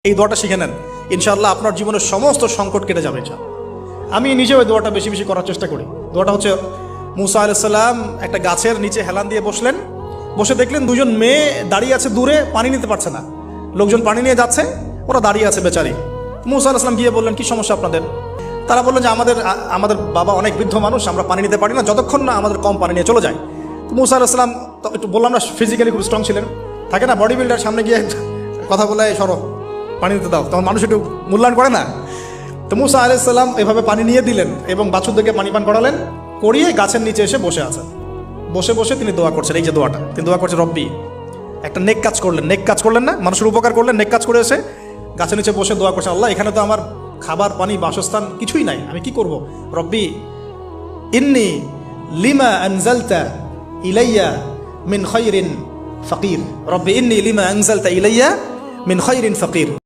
এই দোয়াটা শিখে নেন, ইনশাআল্লাহ আপনার জীবনের সমস্ত সংকট কেটে যাবে। আমি নিজেও ওই দোয়াটা বেশি বেশি করার চেষ্টা করি। দোয়াটা হচ্ছে, মুসা আলাইহিস সালাম একটা গাছের নিচে হেলান দিয়ে বসলেন, বসে দেখলেন দুজন মেয়ে দাঁড়িয়ে আছে দূরে, পানি নিতে পারছে না, লোকজন পানি নিয়ে যাচ্ছে, ওরা দাঁড়িয়ে আছে বেচারি। মুসা আলাইহিস সালাম গিয়ে বললেন, কি সমস্যা আপনাদের? তারা বললেন যে আমাদের বাবা অনেক বৃদ্ধ মানুষ, আমরা পানি নিতে পারি না যতক্ষণ না আমাদের কম পানি নিয়ে চলে যায়। তো মুসা আলাইহিস সালাম একটু বললাম না, ফিজিক্যালি খুব স্ট্রং ছিলেন, থাকে না বডি বিল্ডার, সামনে গিয়ে কথা বলে সরো পানি দিতে দাও, তখন মানুষ একটু মূল্যায়ন করে না। তো মুসা আলাইহিস সালাম এভাবে পানি নিয়ে দিলেন এবং বাছুরদেরকে পানি পান করালেন, করিয়ে গাছের নিচে এসে বসে আছেন। বসে বসে তিনি দোয়া করছেন, এই যে দোয়াটা তিনি দোয়া করছেন, রব্বি, একটা নেক কাজ করলেন, নেক কাজ করলেন না, মানুষের উপকার করলেন, নেক কাজ করে এসে গাছের নিচে বসে দোয়া করছেন, আল্লাহ এখানে তো আমার খাবার পানি বাসস্থান কিছুই নাই, আমি কি করব? রব্বি ইন্নি লিমা আনজালতা ইলাইয়া মিন খায়রিন ফাকির, রব্বি ইন্নি লিমা আনজালতা ইলাইয়া মিন খায়রিন ফাকির।